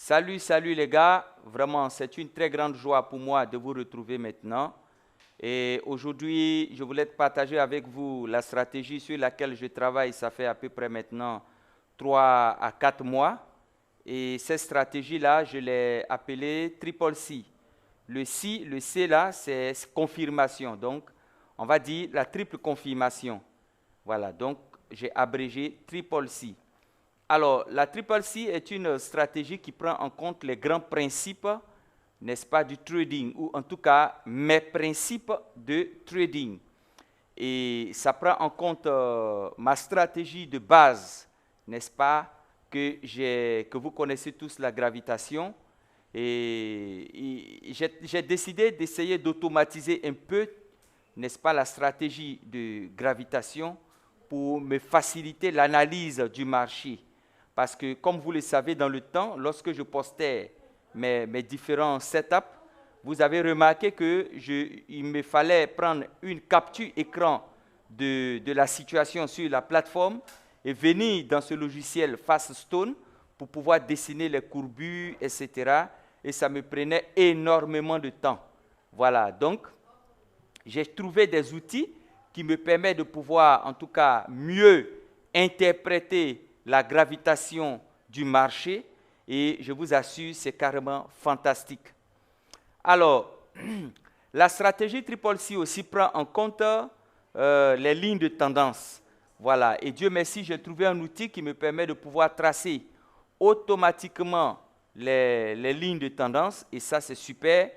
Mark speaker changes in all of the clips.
Speaker 1: Salut, salut les gars. Vraiment, c'est une très grande joie pour moi de vous retrouver maintenant. Et aujourd'hui, je voulais partager avec vous la stratégie sur laquelle je travaille. Ça fait à peu près maintenant 3 à 4 mois. Et cette stratégie-là, je l'ai appelée Triple C. Le C là, c'est confirmation. Donc, on va dire la triple confirmation. Voilà, donc j'ai abrégé Triple C. Alors, la Triple C est une stratégie qui prend en compte les grands principes, n'est-ce pas, du trading, ou en tout cas mes principes de trading. Et ça prend en compte ma stratégie de base, n'est-ce pas, que vous connaissez tous, la gravitation. Et j'ai décidé d'essayer d'automatiser un peu, n'est-ce pas, la stratégie de gravitation pour me faciliter l'analyse du marché. Parce que, comme vous le savez, dans le temps, lorsque je postais mes différents setups, vous avez remarqué qu'il me fallait prendre une capture écran de la situation sur la plateforme et venir dans ce logiciel FastStone pour pouvoir dessiner les courbures, etc. Et ça me prenait énormément de temps. Voilà, donc j'ai trouvé des outils qui me permettent de pouvoir, en tout cas, mieux interpréter la gravitation du marché. Et je vous assure, c'est carrément fantastique. Alors, la stratégie Triple C aussi prend en compte les lignes de tendance. Voilà. Et Dieu merci, j'ai trouvé un outil qui me permet de pouvoir tracer automatiquement les lignes de tendance. Et ça, c'est super.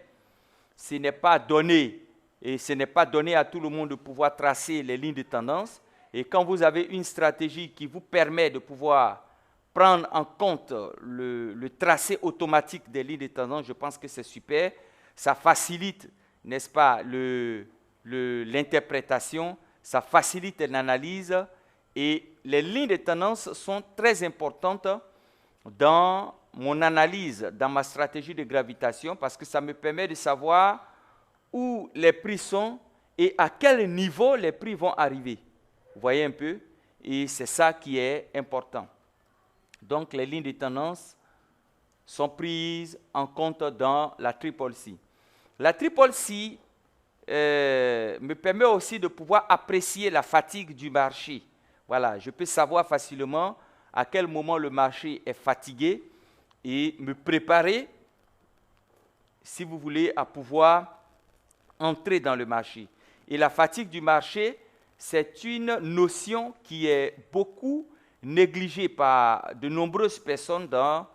Speaker 1: Ce n'est pas donné. Et ce n'est pas donné à tout le monde de pouvoir tracer les lignes de tendance. Et quand vous avez une stratégie qui vous permet de pouvoir prendre en compte le tracé automatique des lignes de tendance, je pense que c'est super. Ça facilite, n'est-ce pas, l'interprétation, ça facilite l'analyse. Et les lignes de tendance sont très importantes dans mon analyse, dans ma stratégie de gravitation, parce que ça me permet de savoir où les prix sont et à quel niveau les prix vont arriver. Vous voyez un peu? Et c'est ça qui est important. Donc, les lignes de tendance sont prises en compte dans la Triple C. La Triple C me permet aussi de pouvoir apprécier la fatigue du marché. Voilà, je peux savoir facilement à quel moment le marché est fatigué et me préparer, si vous voulez, à pouvoir entrer dans le marché. Et la fatigue du marché, c'est une notion qui est beaucoup négligée par de nombreuses personnes dans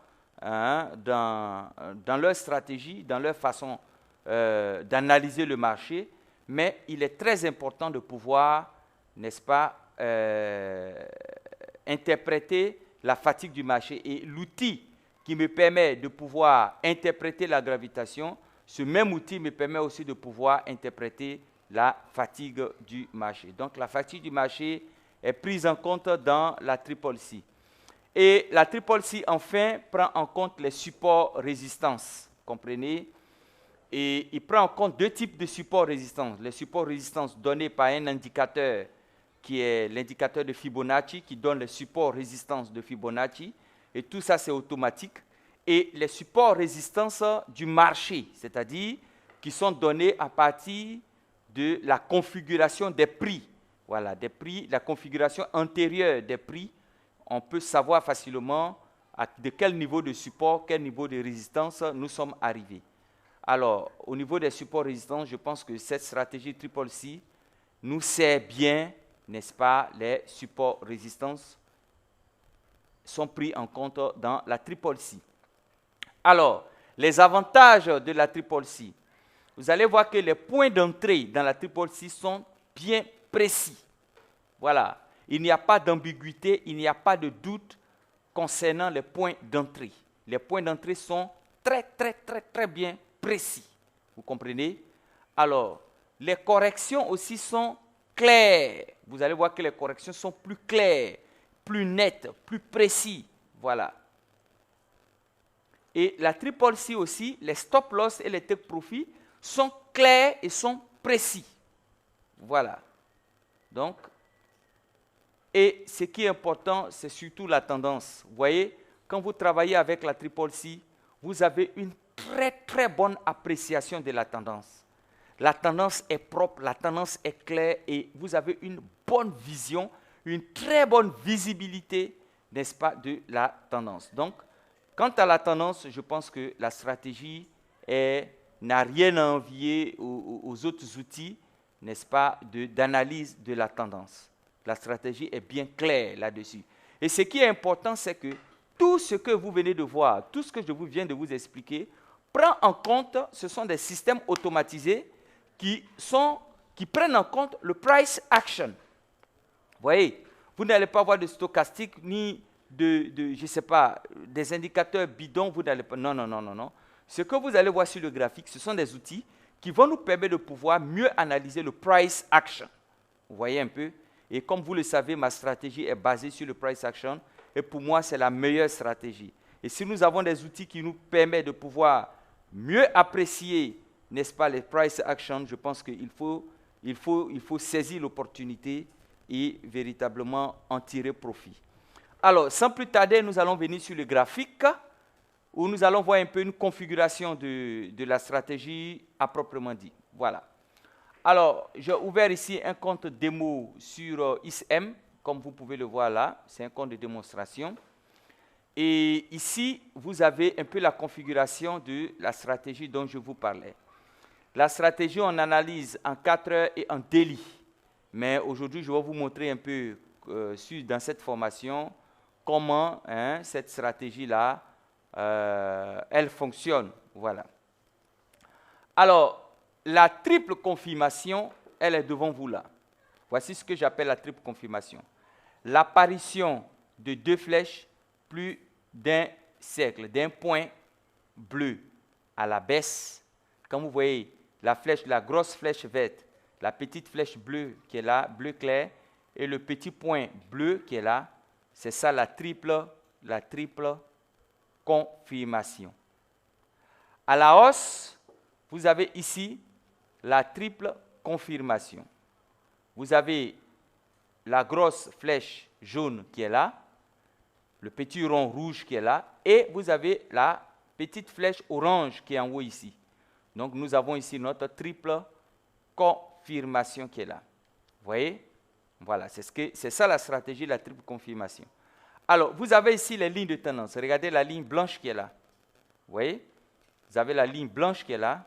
Speaker 1: leur stratégie, dans leur façon d'analyser le marché. Mais il est très important de pouvoir, n'est-ce pas, interpréter la fatigue du marché. Et l'outil qui me permet de pouvoir interpréter la gravitation, ce même outil me permet aussi de pouvoir interpréter la fatigue du marché. Donc la fatigue du marché est prise en compte dans la Triple C. Et la Triple C, enfin, prend en compte les supports résistance. Comprenez? Et il prend en compte deux types de supports résistance. Les supports résistance donnés par un indicateur qui est l'indicateur de Fibonacci, qui donne les supports résistance de Fibonacci. Et tout ça, c'est automatique. Et les supports résistance du marché, c'est-à-dire qui sont donnés à partir de la configuration des prix. Voilà, des prix, la configuration antérieure des prix. On peut savoir facilement de quel niveau de support, quel niveau de résistance nous sommes arrivés. Alors, au niveau des supports résistance, je pense que cette stratégie Triple C nous sert bien, n'est-ce pas? Les supports résistance sont pris en compte dans la Triple C. Alors, les avantages de la Triple C. Vous allez voir que les points d'entrée dans la Triple C sont bien précis. Voilà. Il n'y a pas d'ambiguïté, il n'y a pas de doute concernant les points d'entrée. Les points d'entrée sont très, très, très, très bien précis. Vous comprenez? Alors, les corrections aussi sont claires. Vous allez voir que les corrections sont plus claires, plus nettes, plus précises. Voilà. Et la Triple C aussi, les stop loss et les take profit sont clairs et sont précis. Voilà. Donc, et ce qui est important, c'est surtout la tendance. Vous voyez, quand vous travaillez avec la Triple C, vous avez une très très bonne appréciation de la tendance. La tendance est propre, la tendance est claire et vous avez une bonne vision, une très bonne visibilité, n'est-ce pas, de la tendance. Donc, quant à la tendance, je pense que la stratégie n'a rien à envier aux autres outils, n'est-ce pas, d'analyse de la tendance. La stratégie est bien claire là-dessus. Et ce qui est important, c'est que tout ce que vous venez de voir, tout ce que je viens de vous expliquer, prend en compte, ce sont des systèmes automatisés qui prennent en compte le price action. Vous voyez, vous n'allez pas avoir de stochastique ni je ne sais pas, des indicateurs bidons, vous n'allez pas. Non, non, non, non, non. Ce que vous allez voir sur le graphique, ce sont des outils qui vont nous permettre de pouvoir mieux analyser le price action. Vous voyez un peu? Et comme vous le savez, ma stratégie est basée sur le price action. Et pour moi, c'est la meilleure stratégie. Et si nous avons des outils qui nous permettent de pouvoir mieux apprécier, n'est-ce pas, les price action, je pense qu'il faut saisir l'opportunité et véritablement en tirer profit. Alors, sans plus tarder, nous allons venir sur le graphique où nous allons voir un peu une configuration de la stratégie à proprement dit. Voilà. Alors, j'ai ouvert ici un compte démo sur ISM, comme vous pouvez le voir là. C'est un compte de démonstration. Et ici, vous avez un peu la configuration de la stratégie dont je vous parlais. La stratégie, on analyse en 4 heures et en daily. Mais aujourd'hui, je vais vous montrer un peu dans cette formation comment cette stratégie-là, elle fonctionne. Voilà. Alors, la triple confirmation, elle est devant vous là. Voici ce que j'appelle la triple confirmation. L'apparition de deux flèches plus d'un cercle, d'un point bleu à la baisse. Quand vous voyez la flèche, la grosse flèche verte, la petite flèche bleue qui est là, bleu clair, et le petit point bleu qui est là, c'est ça la triple confirmation. À la hausse, vous avez ici la triple confirmation. Vous avez la grosse flèche jaune qui est là, le petit rond rouge qui est là, et vous avez la petite flèche orange qui est en haut ici. Donc, nous avons ici notre triple confirmation qui est là. Vous voyez? Voilà, c'est ça la stratégie de la triple confirmation. Alors, vous avez ici les lignes de tendance. Regardez la ligne blanche qui est là. Vous voyez? Vous avez la ligne blanche qui est là,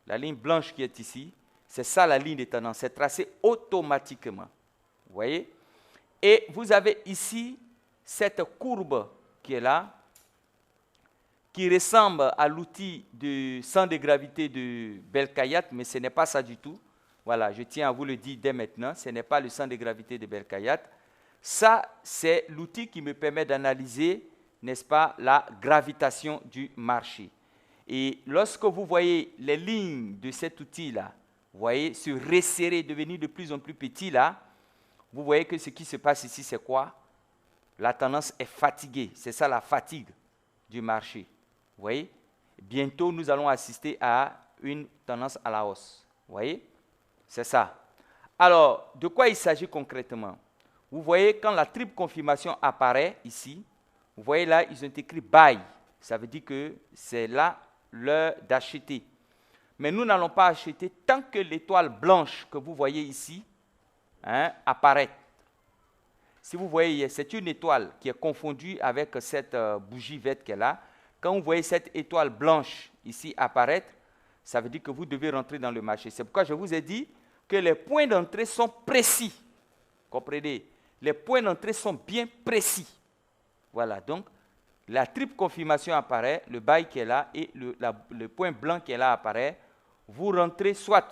Speaker 1: la ligne blanche qui est ici. C'est ça la ligne de tendance. C'est tracé automatiquement. Vous voyez? Et vous avez ici cette courbe qui est là, qui ressemble à l'outil de centre de gravité de Belkhayat, mais ce n'est pas ça du tout. Voilà, je tiens à vous le dire dès maintenant, ce n'est pas le centre de gravité de Belkhayat. Ça, c'est l'outil qui me permet d'analyser, n'est-ce pas, la gravitation du marché. Et lorsque vous voyez les lignes de cet outil-là, vous voyez, se resserrer, devenir de plus en plus petit là, vous voyez que ce qui se passe ici, c'est quoi? La tendance est fatiguée. C'est ça la fatigue du marché. Vous voyez? Bientôt, nous allons assister à une tendance à la hausse. Vous voyez? C'est ça. Alors, de quoi il s'agit concrètement? Vous voyez, quand la triple confirmation apparaît ici, vous voyez là, ils ont écrit buy. Ça veut dire que c'est là l'heure d'acheter. Mais nous n'allons pas acheter tant que l'étoile blanche que vous voyez ici apparaît. Si vous voyez, c'est une étoile qui est confondue avec cette bougie verte qui est là. Quand vous voyez cette étoile blanche ici apparaître, ça veut dire que vous devez rentrer dans le marché. C'est pourquoi je vous ai dit que les points d'entrée sont précis. Comprenez? Les points d'entrée sont bien précis. Voilà, donc la triple confirmation apparaît, le buy qui est là et le point blanc qui est là apparaît. Vous rentrez soit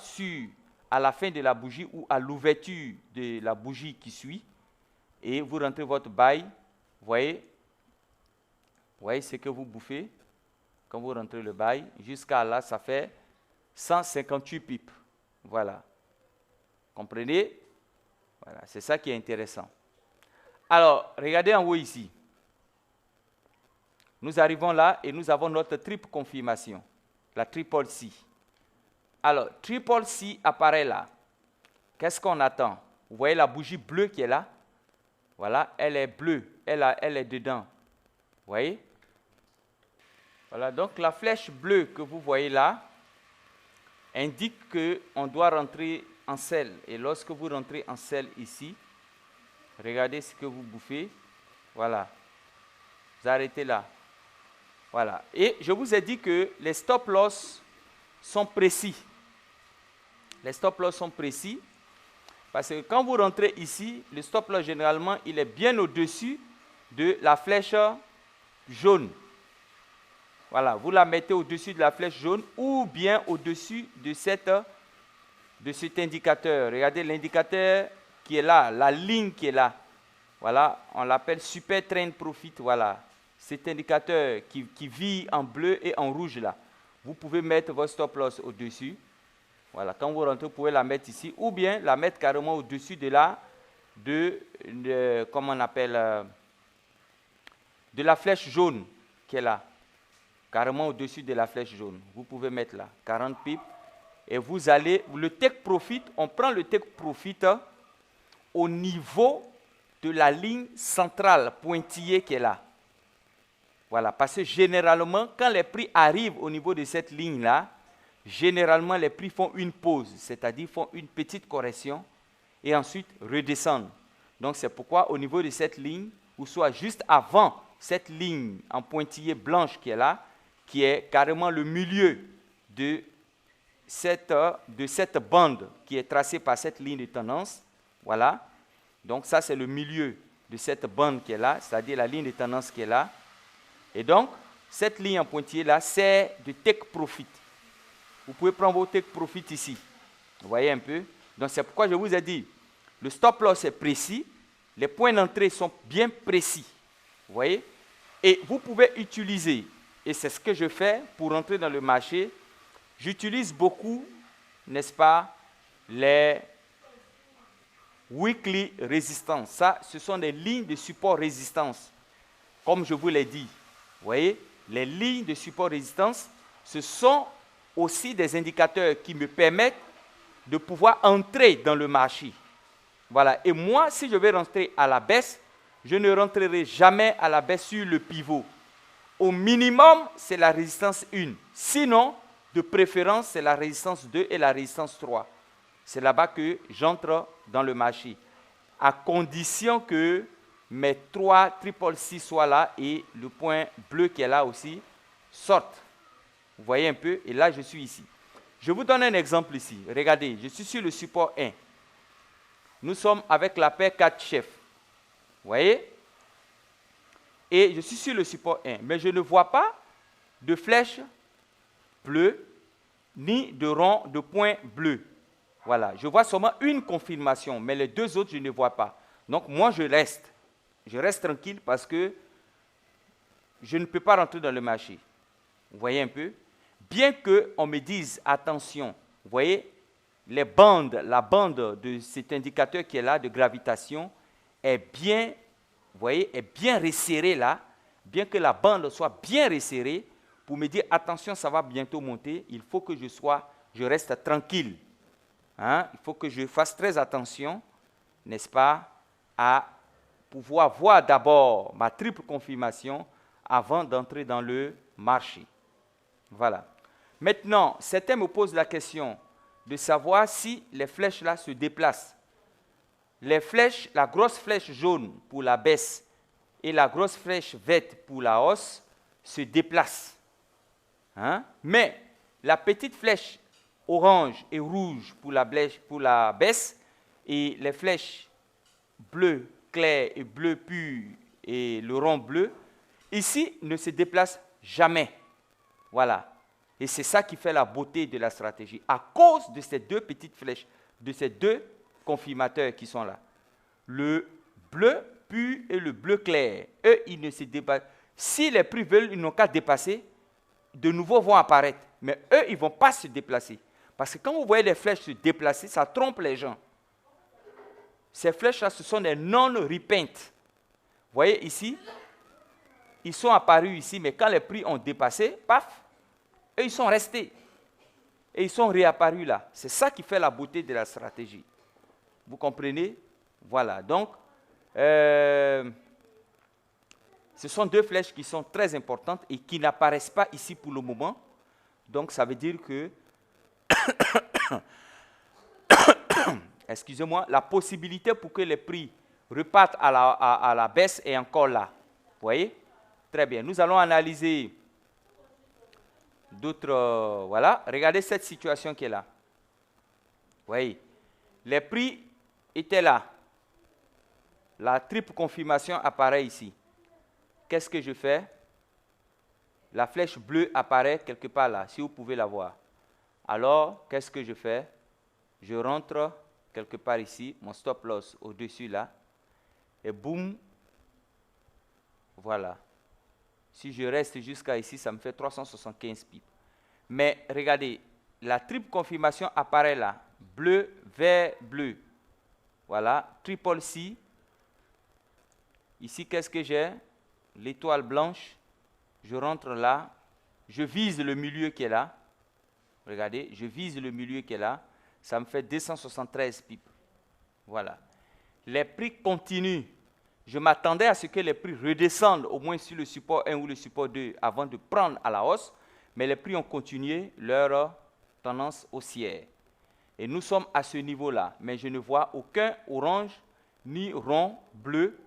Speaker 1: à la fin de la bougie ou à l'ouverture de la bougie qui suit et vous rentrez votre buy. Vous voyez ce que vous bouffez quand vous rentrez le buy. Jusqu'à là, ça fait 158 pips. Voilà. Comprenez? Voilà, c'est ça qui est intéressant. Alors, regardez en haut ici. Nous arrivons là et nous avons notre triple confirmation, la triple C. Alors, triple C apparaît là. Qu'est-ce qu'on attend? Vous voyez la bougie bleue qui est là? Voilà, elle est bleue, elle est dedans. Vous voyez? Voilà, donc la flèche bleue que vous voyez là indique qu'on doit rentrer en sel. Et lorsque vous rentrez en sel ici, regardez ce que vous bouffez. Voilà. Vous arrêtez là. Voilà. Et je vous ai dit que les stop-loss sont précis. Les stop-loss sont précis parce que quand vous rentrez ici, le stop-loss, généralement, il est bien au-dessus de la flèche jaune. Voilà, vous la mettez au-dessus de la flèche jaune ou bien au-dessus de cet indicateur. Regardez l'indicateur qui est là, la ligne qui est là. Voilà, on l'appelle Super Trend Profit. Voilà, cet indicateur qui vit en bleu et en rouge là. Vous pouvez mettre votre stop-loss au-dessus. Voilà, quand vous rentrez, vous pouvez la mettre ici ou bien la mettre carrément au-dessus de comment on appelle, de la flèche jaune qui est là. Carrément au-dessus de la flèche jaune. Vous pouvez mettre là, 40 pips. Et vous allez, le take profit, on prend le take profit au niveau de la ligne centrale pointillée qui est là. Voilà, parce que généralement, quand les prix arrivent au niveau de cette ligne-là, généralement les prix font une pause, c'est-à-dire font une petite correction et ensuite redescendent. Donc c'est pourquoi au niveau de cette ligne, ou soit juste avant cette ligne en pointillé blanche qui est là, qui est carrément le milieu de cette bande qui est tracée par cette ligne de tendance. Voilà. Donc ça, c'est le milieu de cette bande qui est là, c'est-à-dire la ligne de tendance qui est là. Et donc, cette ligne en pointillé là, c'est de take profit. Vous pouvez prendre vos take profit ici. Vous voyez un peu? Donc c'est pourquoi je vous ai dit, le stop loss est précis, les points d'entrée sont bien précis. Vous voyez? Et vous pouvez utiliser, et c'est ce que je fais pour entrer dans le marché, j'utilise beaucoup, n'est-ce pas, les weekly résistance. Ça, ce sont des lignes de support résistance, comme je vous l'ai dit. Vous voyez, les lignes de support résistance, ce sont aussi des indicateurs qui me permettent de pouvoir entrer dans le marché. Voilà. Et moi, si je vais rentrer à la baisse, je ne rentrerai jamais à la baisse sur le pivot. Au minimum, c'est la résistance 1. Sinon, de préférence, c'est la résistance 2 et la résistance 3. C'est là-bas que j'entre dans le marché, à condition que mes 3 666 soient là et le point bleu qui est là aussi sorte. Vous voyez un peu? Et là, je suis ici. Je vous donne un exemple ici. Regardez, je suis sur le support 1. Nous sommes avec la paire 4 chefs. Vous voyez? Et je suis sur le support 1. Mais je ne vois pas de flèche bleue ni de rond de point bleu. Voilà. Je vois seulement une confirmation, mais les deux autres, je ne vois pas. Donc, moi, je reste. Je reste tranquille parce que je ne peux pas rentrer dans le marché. Vous voyez un peu? Bien qu'on me dise, attention, vous voyez, la bande de cet indicateur qui est là, de gravitation, est bien, vous voyez, est bien resserrée là, bien que la bande soit bien resserrée, pour me dire, attention, ça va bientôt monter, il faut que je reste tranquille. Hein? Il faut que je fasse très attention, n'est-ce pas, à pouvoir voir d'abord ma triple confirmation avant d'entrer dans le marché. Voilà. Maintenant, certains me posent la question de savoir si les flèches là se déplacent. Les flèches, la grosse flèche jaune pour la baisse et la grosse flèche verte pour la hausse se déplacent. Hein? Mais la petite flèche orange et rouge pour la baisse et les flèches bleu clair et bleu pur et le rond bleu, ici, ne se déplacent jamais. Voilà. Et c'est ça qui fait la beauté de la stratégie. À cause de ces deux petites flèches, de ces deux confirmateurs qui sont là. Le bleu pur et le bleu clair, eux, ils ne se dépassent. Si les prix veulent, ils n'ont qu'à dépasser, de nouveau vont apparaître. Mais eux, ils ne vont pas se déplacer. Parce que quand vous voyez les flèches se déplacer, ça trompe les gens. Ces flèches-là, ce sont des non-repent. Vous voyez ici, ils sont apparus ici, mais quand les prix ont dépassé, paf, eux, ils sont restés. Et ils sont réapparus là. C'est ça qui fait la beauté de la stratégie. Vous comprenez? Voilà. Donc, Ce sont deux flèches qui sont très importantes et qui n'apparaissent pas ici pour le moment. Donc, ça veut dire que, excusez-moi, la possibilité pour que les prix repartent à la baisse est encore là. Vous voyez? Très bien. Nous allons analyser d'autres... voilà. Regardez cette situation qui est là. Vous voyez? Les prix étaient là. La triple confirmation apparaît ici. Qu'est-ce que je fais? La flèche bleue apparaît quelque part là, si vous pouvez la voir. Alors, qu'est-ce que je fais? Je rentre quelque part ici, mon stop loss au-dessus là, et boum, voilà. Si je reste jusqu'à ici, ça me fait 375 pips. Mais regardez, la triple confirmation apparaît là, bleu, vert, bleu. Voilà, triple C. Ici, qu'est-ce que j'ai? L'étoile blanche. Je rentre là, je vise le milieu qui est là. Regardez, je vise le milieu qui est là. Ça me fait 273 pips. Voilà. Les prix continuent. Je m'attendais à ce que les prix redescendent au moins sur le support 1 ou le support 2 avant de prendre à la hausse. Mais les prix ont continué leur tendance haussière. Et nous sommes à ce niveau-là. Mais je ne vois aucun orange ni rond, bleu,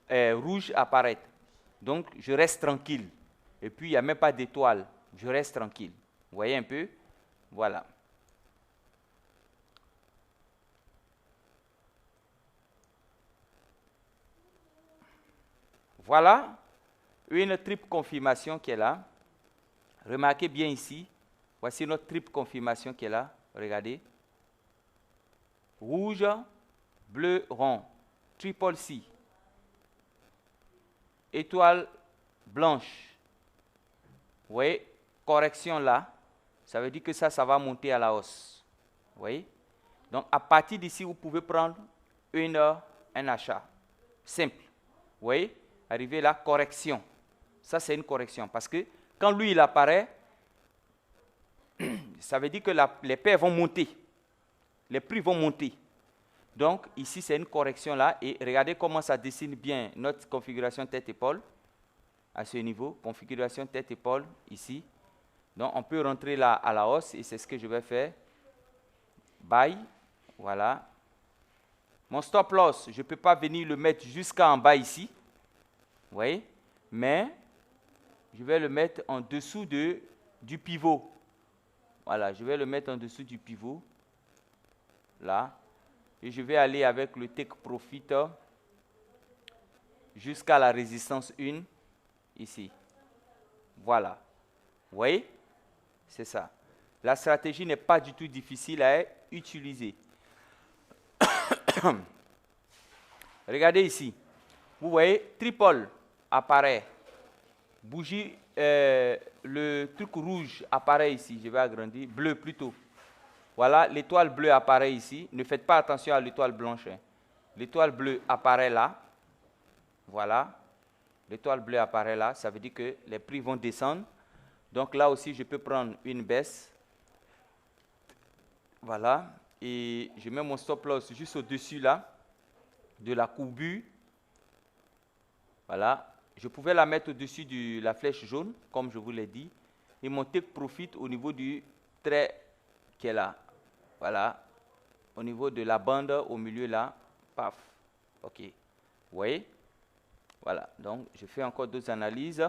Speaker 1: rouge apparaître. Donc, je reste tranquille. Et puis, il n'y a même pas d'étoile. Je reste tranquille. Vous voyez un peu? Voilà. Voilà une triple confirmation qui est là. Remarquez bien ici. Voici notre triple confirmation qui est là. Regardez. Rouge, bleu, rond. Triple C. Étoile blanche. Vous voyez, correction là, ça veut dire que ça va monter à la hausse. Vous voyez? Donc, à partir d'ici, vous pouvez prendre un achat. Simple. Vous voyez? Arrivé là, correction. Ça, c'est une correction. Parce que quand lui, il apparaît, ça veut dire que les paires vont monter. Les prix vont monter. Donc, ici, c'est une correction là. Et regardez comment ça dessine bien notre configuration tête-épaule. À ce niveau, configuration tête-épaule, ici. Donc, on peut rentrer là à la hausse et c'est ce que je vais faire. Buy, voilà. Mon stop loss, je ne peux pas venir le mettre jusqu'en bas ici. Vous voyez? Mais, je vais le mettre en dessous du pivot. Voilà, je vais le mettre en dessous du pivot. Là. Et je vais aller avec le take profit jusqu'à la résistance 1. Ici. Voilà. Vous voyez? C'est ça. La stratégie n'est pas du tout difficile à utiliser. Regardez ici. Vous voyez, triple apparaît. Bougie, le truc rouge apparaît ici. Je vais agrandir. Bleu plutôt. Voilà, l'étoile bleue apparaît ici. Ne faites pas attention à l'étoile blanche. Hein. L'étoile bleue apparaît là. Voilà. L'étoile bleue apparaît là, ça veut dire que les prix vont descendre. Donc là aussi, je peux prendre une baisse. Voilà. Et je mets mon stop loss juste au-dessus là, de la courbure. Voilà. Je pouvais la mettre au-dessus de la flèche jaune, comme je vous l'ai dit. Et mon take profit au niveau du trait qui est là. Voilà. Au niveau de la bande au milieu là. Paf. OK. Vous voyez? Voilà, donc je fais encore d'autres analyses.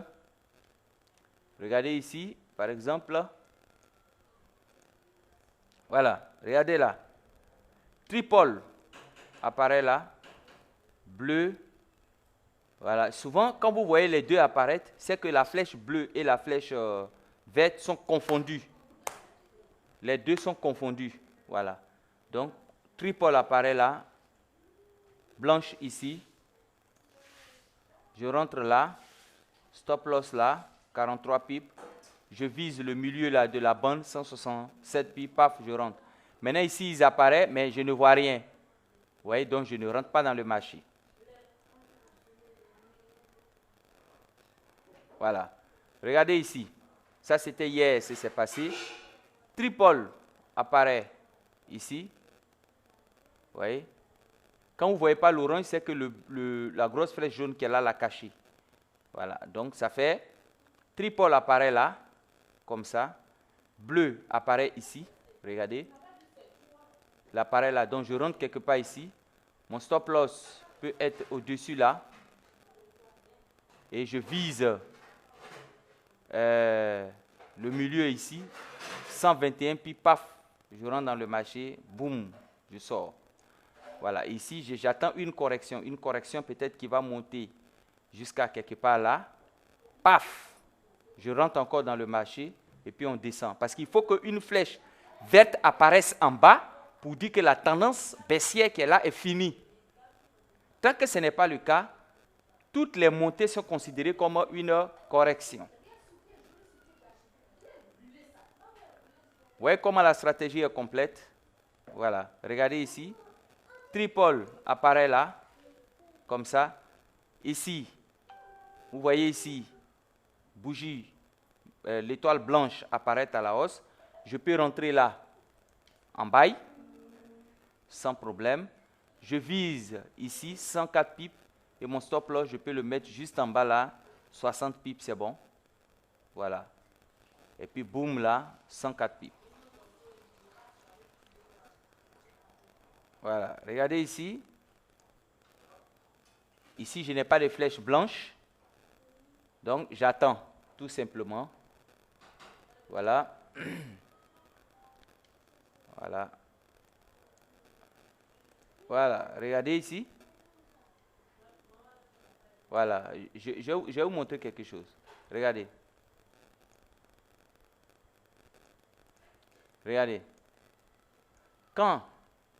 Speaker 1: Regardez ici, par exemple. Voilà, regardez là. Triple apparaît là. Bleu. Voilà, souvent quand vous voyez les deux apparaître, c'est que la flèche bleue et la flèche verte sont confondues. Les deux sont confondus. Voilà. Donc, triple apparaît là. Blanche ici. Je rentre là, stop loss là, 43 pips. Je vise le milieu là de la bande, 167 pips, paf, je rentre. Maintenant ici, ils apparaissent, mais je ne vois rien. Vous voyez, donc je ne rentre pas dans le marché. Voilà. Regardez ici. Ça, c'était hier, c'est passé. Triple apparaît ici. Vous voyez? Quand vous ne voyez pas l'orange, c'est que la grosse flèche jaune qui est là l'a caché. Voilà, donc ça fait tripole apparaît là, comme ça. Bleu apparaît ici, regardez. L'appareil là, donc je rentre quelque part ici. Mon stop loss peut être au-dessus là. Et je vise le milieu ici. 121, puis paf, je rentre dans le marché, boum, je sors. Voilà, ici j'attends une correction peut-être qui va monter jusqu'à quelque part là. Paf, je rentre encore dans le marché et puis on descend. Parce qu'il faut qu'une flèche verte apparaisse en bas pour dire que la tendance baissière qui est là est finie. Tant que ce n'est pas le cas, toutes les montées sont considérées comme une correction. Vous voyez comment la stratégie est complète? Voilà, regardez ici. Tripole apparaît là, comme ça. Ici, vous voyez ici, bougie, l'étoile blanche apparaît à la hausse. Je peux rentrer là, en buy, sans problème. Je vise ici 104 pips et mon stop loss, je peux le mettre juste en bas là, 60 pips, c'est bon. Voilà. Et puis boum là, 104 pips. Voilà, regardez ici. Ici, je n'ai pas de flèche blanche. Donc, j'attends tout simplement. Voilà. Voilà. Voilà, regardez ici. Voilà, je vais vous montrer quelque chose. Regardez. Regardez. Quand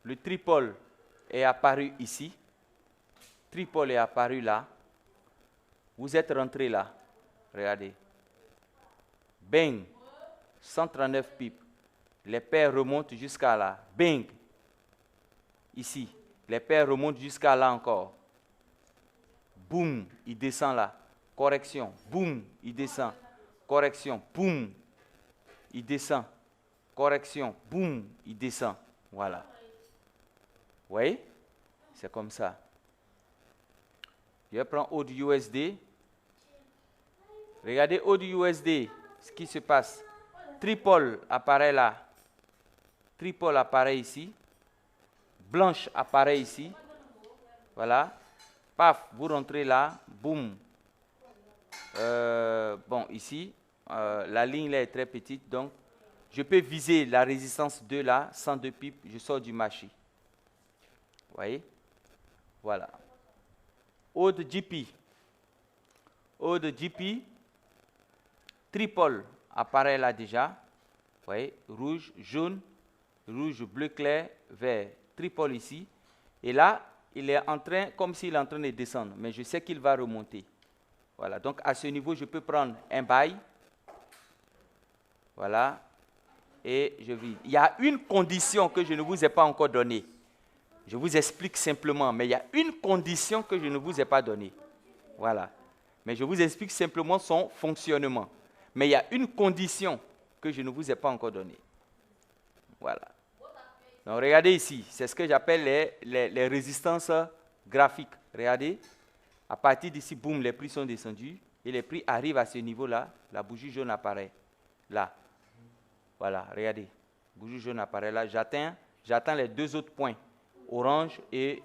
Speaker 1: le tripole est apparu ici, tripole est apparu là, vous êtes rentré là. Regardez. Bang. 139 pips. Les paires remontent jusqu'à là. Bang. Ici. Les paires remontent jusqu'à là encore. Boum. Il descend là. Correction. Boum. Il descend. Correction. Boum. Il descend. Correction. Boum. Il descend. Voilà. Vous voyez? C'est comme ça. Je vais prendre AUD-USD. Regardez AUD-USD. Ce qui se passe. Tripole apparaît là. Tripole apparaît ici. Blanche apparaît ici. Voilà. Paf, vous rentrez là. Boum. Bon, ici, la ligne là est très petite. Donc, je peux viser la résistance 2 là, 102 pips. Je sors du marché. Vous voyez? Voilà. AUD-GP. AUD-GP. Tripole apparaît là déjà. Vous voyez? Rouge, jaune, rouge, bleu clair, vert. Tripole ici. Et là, il est en train, comme s'il est en train de descendre. Mais je sais qu'il va remonter. Voilà. Donc, à ce niveau, je peux prendre un buy. Voilà. Et je vis. Il y a une condition que je ne vous ai pas encore donnée. Je vous explique simplement, mais il y a une condition que je ne vous ai pas donnée. Voilà. Mais je vous explique simplement son fonctionnement. Mais il y a une condition que je ne vous ai pas encore donnée. Voilà. Donc, regardez ici. C'est ce que j'appelle les résistances graphiques. Regardez. À partir d'ici, boum, les prix sont descendus. Et les prix arrivent à ce niveau-là. La bougie jaune apparaît. Là. Voilà, regardez. Bougie jaune apparaît là. J'attends les deux autres points. Orange et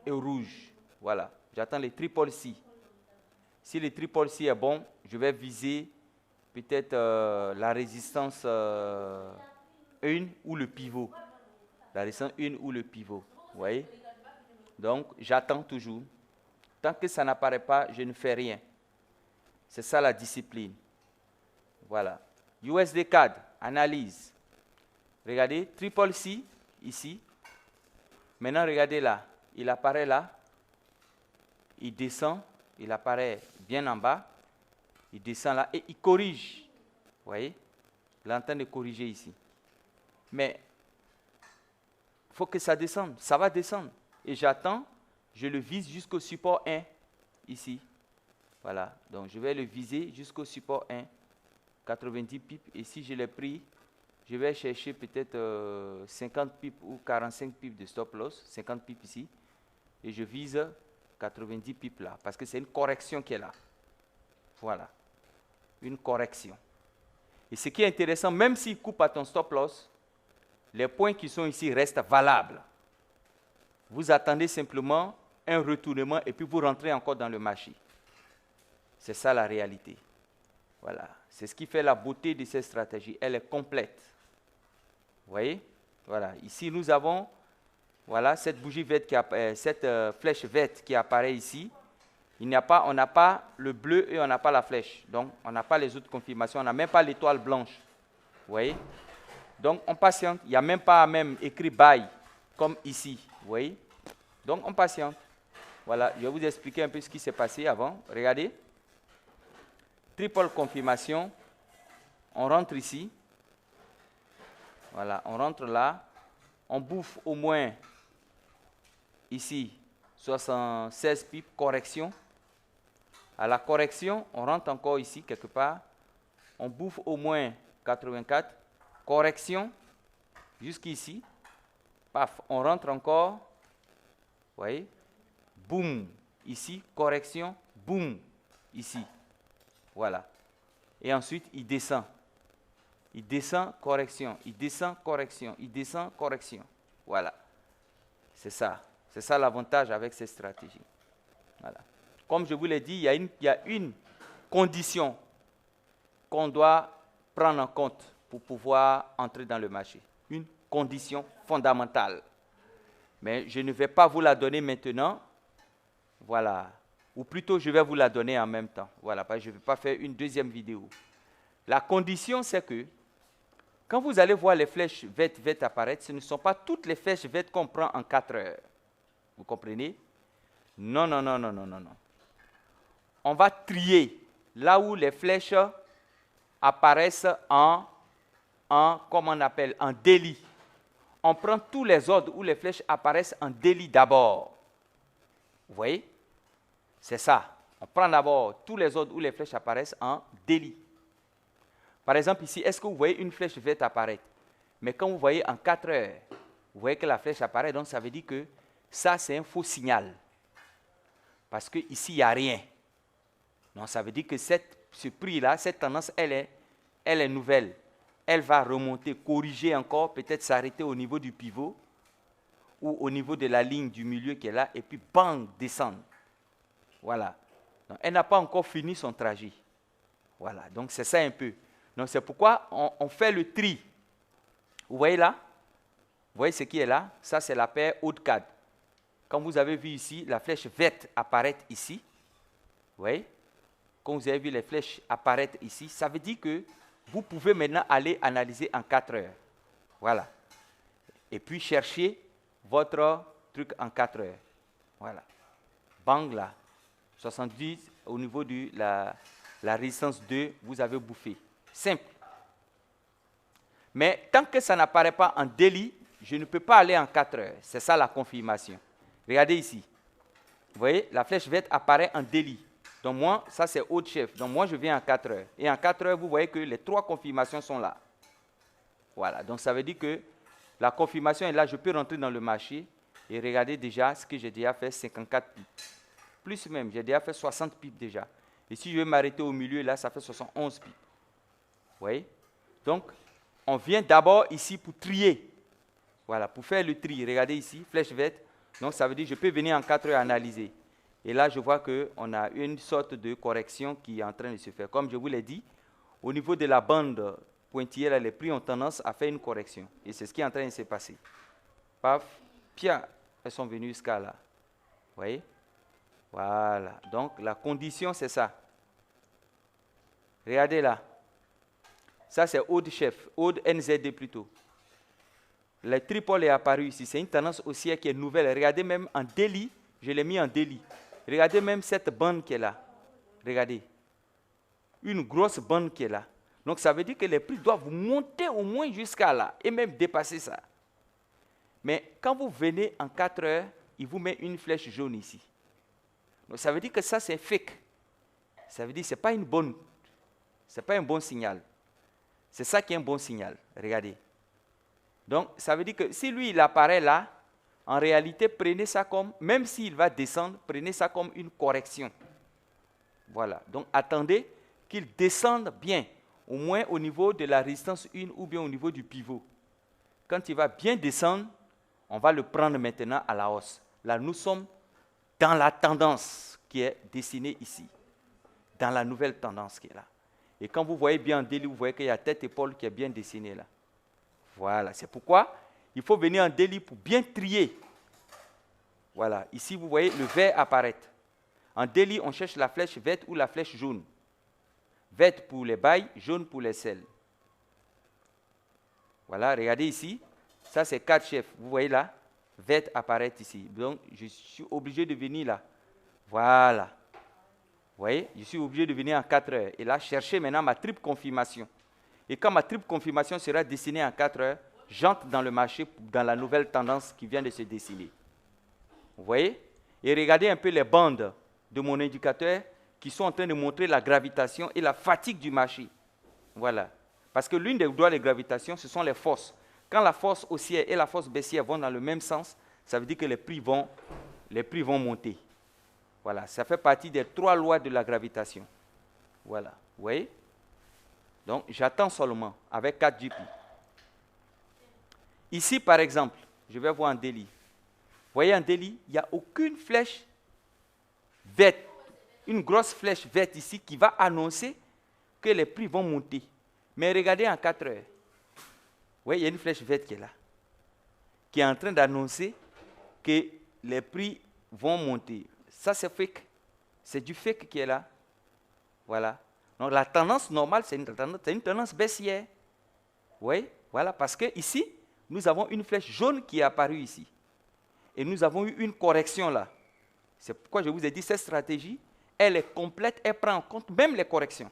Speaker 1: rouge. Voilà. J'attends les triples C. Si le triple C est bon, je vais viser peut-être la résistance 1 ou le pivot. La résistance 1 ou le pivot. Vous voyez? Donc, j'attends toujours. Tant que ça n'apparaît pas, je ne fais rien. C'est ça la discipline. Voilà. USD CAD, analyse. Regardez, triple C, ici. Maintenant, regardez là. Il apparaît là. Il descend. Il apparaît bien en bas. Il descend là et il corrige. Vous voyez? Il est en train de corriger ici. Mais il faut que ça descende. Ça va descendre. Et j'attends. Je le vise jusqu'au support 1. Ici. Voilà. Donc, je vais le viser jusqu'au support 1. 90 pips. Et si je l'ai pris, je vais chercher peut-être 50 pips ou 45 pips de stop loss. 50 pips ici. Et je vise 90 pips là. Parce que c'est une correction qui est là. Voilà. Une correction. Et ce qui est intéressant, même s'il coupe à ton stop loss, les points qui sont ici restent valables. Vous attendez simplement un retournement et puis vous rentrez encore dans le marché. C'est ça la réalité. Voilà. C'est ce qui fait la beauté de cette stratégie. Elle est complète. Vous voyez? Voilà. Ici, nous avons voilà, cette bougie verte, cette flèche verte qui apparaît ici. On n'a pas le bleu et on n'a pas la flèche. Donc, on n'a pas les autres confirmations. On n'a même pas l'étoile blanche. Vous voyez? Donc, on patiente. Il n'y a même pas écrit buy, comme ici. Vous voyez? Donc, on patiente. Voilà, je vais vous expliquer un peu ce qui s'est passé avant. Regardez. Triple confirmation. On rentre ici. Voilà, on rentre là. On bouffe au moins, ici, 76 pips, correction. À la correction, on rentre encore ici, quelque part. On bouffe au moins 84. Correction, jusqu'ici. Paf, on rentre encore. Vous voyez? Boum, ici, correction. Boum, ici. Voilà. Et ensuite, il descend. Il descend, correction. Il descend, correction. Il descend, correction. Voilà. C'est ça. C'est ça l'avantage avec cette stratégie. Voilà. Comme je vous l'ai dit, il y a une condition qu'on doit prendre en compte pour pouvoir entrer dans le marché. Une condition fondamentale. Mais je ne vais pas vous la donner maintenant. Voilà. Ou plutôt, je vais vous la donner en même temps. Voilà, parce que je ne vais pas faire une deuxième vidéo. La condition, c'est que quand vous allez voir les flèches vertes apparaître, ce ne sont pas toutes les flèches vertes qu'on prend en 4 heures. Vous comprenez? Non, non, non, non, non, non, non. On va trier là où les flèches apparaissent comment on appelle, en délit. On prend tous les ordres où les flèches apparaissent en délit d'abord. Vous voyez? C'est ça. On prend d'abord tous les ordres où les flèches apparaissent en délit. Par exemple, ici, est-ce que vous voyez une flèche verte apparaître? Mais quand vous voyez en 4 heures, vous voyez que la flèche apparaît, donc ça veut dire que ça, c'est un faux signal. Parce qu'ici, il n'y a rien. Donc, ça veut dire que ce prix-là, cette tendance, elle est nouvelle. Elle va remonter, corriger encore, peut-être s'arrêter au niveau du pivot ou au niveau de la ligne du milieu qui est là, et puis bang, descendre. Voilà. Donc, elle n'a pas encore fini son trajet. Voilà. Donc, c'est ça un peu. Donc, c'est pourquoi on fait le tri. Vous voyez là? Vous voyez ce qui est là? Ça, c'est la paire haut de cadre. Quand vous avez vu ici, la flèche verte apparaître ici. Vous voyez? Quand vous avez vu les flèches apparaître ici, ça veut dire que vous pouvez maintenant aller analyser en 4 heures. Voilà. Et puis, chercher votre truc en 4 heures. Voilà. Bang là. 70 au niveau de la résistance 2, vous avez bouffé. Simple. Mais tant que ça n'apparaît pas en délit, je ne peux pas aller en 4 heures. C'est ça la confirmation. Regardez ici. Vous voyez, la flèche verte apparaît en délit. Donc moi, ça c'est haut de chef. Donc moi, je viens en 4 heures. Et en 4 heures, vous voyez que les 3 confirmations sont là. Voilà. Donc ça veut dire que la confirmation est là. Je peux rentrer dans le marché et regarder déjà ce que j'ai déjà fait, 54 pips. Plus même, j'ai déjà fait 60 pips déjà. Et si je vais m'arrêter au milieu, là, ça fait 71 pips. Vous voyez? Donc, on vient d'abord ici pour trier. Voilà, pour faire le tri. Regardez ici, flèche verte. Donc, ça veut dire que je peux venir en 4 heures analyser. Et là, je vois qu'on a une sorte de correction qui est en train de se faire. Comme je vous l'ai dit, au niveau de la bande pointillère, les prix ont tendance à faire une correction. Et c'est ce qui est en train de se passer. Paf, pia, elles sont venues jusqu'à là. Vous voyez? Voilà. Donc, la condition, c'est ça. Regardez là. Ça, c'est haut de chef, haut de NZD plutôt. Le triple est apparu ici. C'est une tendance haussière qui est nouvelle. Regardez même en délit. Je l'ai mis en délit. Regardez même cette bande qui est là. Regardez. Une grosse bande qui est là. Donc, ça veut dire que les prix doivent monter au moins jusqu'à là et même dépasser ça. Mais quand vous venez en 4 heures, il vous met une flèche jaune ici. Donc, ça veut dire que ça, c'est fake. Ça veut dire que ce n'est pas une bonne. Ce n'est pas un bon signal. C'est ça qui est un bon signal. Regardez. Donc, ça veut dire que si lui, il apparaît là, en réalité, prenez ça comme, même s'il va descendre, prenez ça comme une correction. Voilà. Donc, attendez qu'il descende bien, au moins au niveau de la résistance 1 ou bien au niveau du pivot. Quand il va bien descendre, on va le prendre maintenant à la hausse. Là, nous sommes dans la tendance qui est dessinée ici, dans la nouvelle tendance qui est là. Et quand vous voyez bien en daily, vous voyez qu'il y a tête-épaule qui est bien dessinée là. Voilà, c'est pourquoi il faut venir en daily pour bien trier. Voilà, ici vous voyez le vert apparaître. En daily, on cherche la flèche verte ou la flèche jaune. Verte pour les buy, jaune pour les sell. Voilà, regardez ici. Ça, c'est 4 chefs. Vous voyez là, verte apparaît ici. Donc, je suis obligé de venir là. Voilà. Vous voyez, je suis obligé de venir en 4 heures. Et là, chercher maintenant ma triple confirmation. Et quand ma triple confirmation sera dessinée en 4 heures, j'entre dans le marché dans la nouvelle tendance qui vient de se dessiner. Vous voyez? Et regardez un peu les bandes de mon indicateur qui sont en train de montrer la gravitation et la fatigue du marché. Voilà. Parce que l'une des lois de gravitation, ce sont les forces. Quand la force haussière et la force baissière vont dans le même sens, ça veut dire que les prix vont monter. Voilà. Ça fait partie des 3 lois de la gravitation. Voilà. Vous voyez? Donc, j'attends seulement avec 4 GP. Ici, par exemple, je vais voir en daily. Vous voyez, en daily, il n'y a aucune flèche verte, une grosse flèche verte ici qui va annoncer que les prix vont monter. Mais regardez en 4 heures. Vous voyez, il y a une flèche verte qui est là, qui est en train d'annoncer que les prix vont monter. Ça, c'est fake. C'est du fake qui est là. Voilà. Donc, la tendance normale, c'est une tendance baissière. Oui, voilà, parce que ici, nous avons une flèche jaune qui est apparue ici. Et nous avons eu une correction là. C'est pourquoi je vous ai dit, cette stratégie, elle est complète, elle prend en compte même les corrections.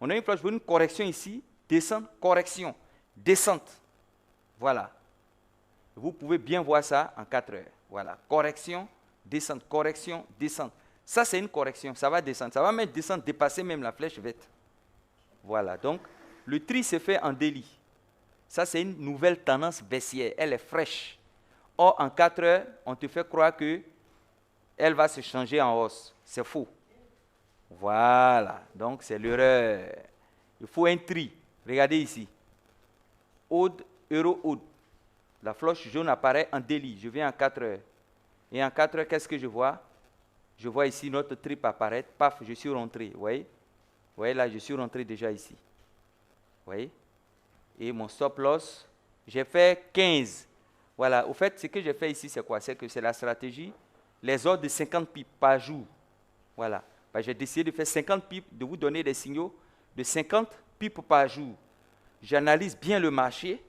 Speaker 1: On a une flèche jaune, une correction ici, descente, correction, descente. Voilà. Vous pouvez bien voir ça en 4 heures. Voilà, correction, descente, correction, descente. Ça, c'est une correction, ça va descendre. Ça va même descendre, dépasser même la flèche verte. Voilà, donc, le tri se fait en daily. Ça, c'est une nouvelle tendance baissière. Elle est fraîche. Or, en 4 heures, on te fait croire qu'elle va se changer en hausse. C'est faux. Voilà. Donc, c'est l'erreur. Il faut un tri. Regardez ici. Odd, euro, odd. La flèche jaune apparaît en daily. Je viens en 4 heures. Et en 4 heures, qu'est-ce que je vois? Je vois ici notre trip apparaître. Paf, je suis rentré. Vous voyez? Vous voyez là, je suis rentré déjà ici. Vous voyez? Et mon stop loss, j'ai fait 15. Voilà, au fait, ce que j'ai fait ici, c'est quoi? C'est que c'est la stratégie, les ordres de 50 pips par jour. Voilà. Ben, j'ai décidé de faire 50 pips, de vous donner des signaux de 50 pips par jour. J'analyse bien le marché,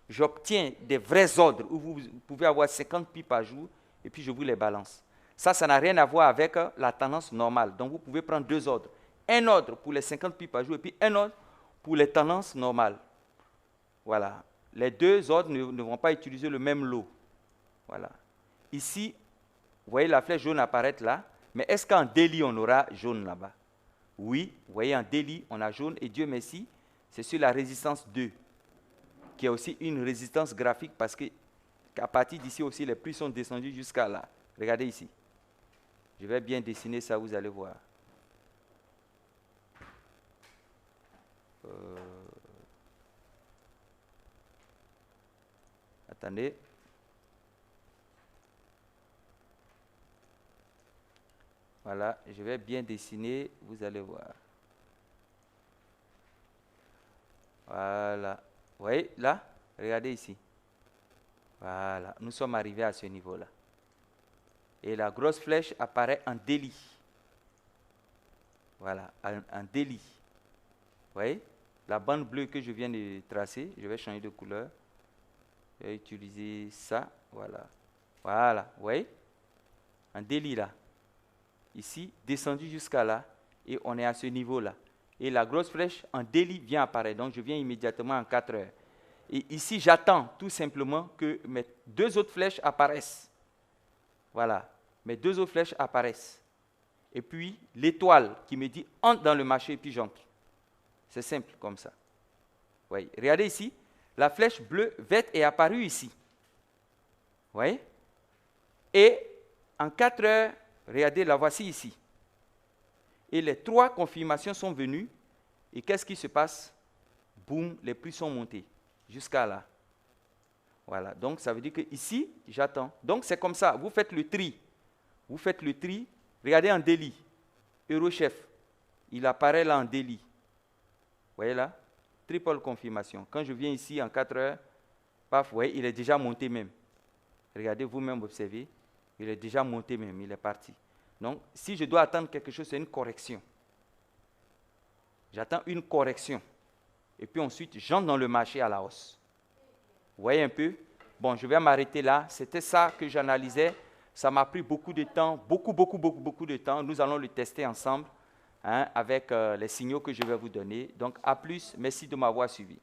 Speaker 1: j'obtiens des vrais ordres où vous pouvez avoir 50 pips par jour et puis je vous les balance. Ça n'a rien à voir avec la tendance normale. Donc, vous pouvez prendre 2 ordres. Un ordre pour les 50 pips par jour et puis un ordre pour les tendances normales. Voilà. Les 2 ordres ne vont pas utiliser le même lot. Voilà. Ici, vous voyez la flèche jaune apparaître là, mais est-ce qu'en daily, on aura jaune là-bas? Oui, vous voyez, en daily, on a jaune, et Dieu merci, c'est sur la résistance 2, qui est aussi une résistance graphique, parce qu'à partir d'ici aussi, les prix sont descendus jusqu'à là. Regardez ici. Je vais bien dessiner ça, vous allez voir. Attendez. Voilà, je vais bien dessiner, vous allez voir. Voilà. Vous voyez, là, regardez ici. Voilà, nous sommes arrivés à ce niveau-là. Et la grosse flèche apparaît en daily. Voilà, en daily. Vous voyez, la bande bleue que je viens de tracer, je vais changer de couleur. Je vais utiliser ça, voilà. Voilà, vous voyez, en daily là. Ici, descendu jusqu'à là, et on est à ce niveau-là. Et la grosse flèche en daily vient apparaître, donc je viens immédiatement en 4 heures. Et ici, j'attends tout simplement que mes 2 autres flèches apparaissent. Voilà, mes 2 autres flèches apparaissent. Et puis, l'étoile qui me dit « entre dans le marché » et puis j'entre. C'est simple comme ça. Vous voyez, regardez ici, la flèche bleue, verte est apparue ici. Vous voyez? Et en 4 heures, regardez, la voici ici. Et les 3 confirmations sont venues. Et qu'est-ce qui se passe? Boum, les prix sont montés jusqu'à là. Voilà, donc ça veut dire que ici, j'attends. Donc c'est comme ça, vous faites le tri. Vous faites le tri. Regardez en délit. Eurochef, il apparaît là en délit. Vous voyez là? Triple confirmation. Quand je viens ici en 4 heures, paf, vous voyez, il est déjà monté même. Regardez vous-même, observez. Il est déjà monté même, il est parti. Donc, si je dois attendre quelque chose, c'est une correction. J'attends une correction. Et puis ensuite, j'entre dans le marché à la hausse. Vous voyez un peu? Bon, je vais m'arrêter là. C'était ça que j'analysais. Ça m'a pris beaucoup de temps, beaucoup de temps. Nous allons le tester ensemble, hein, avec les signaux que je vais vous donner. Donc, à plus. Merci de m'avoir suivi.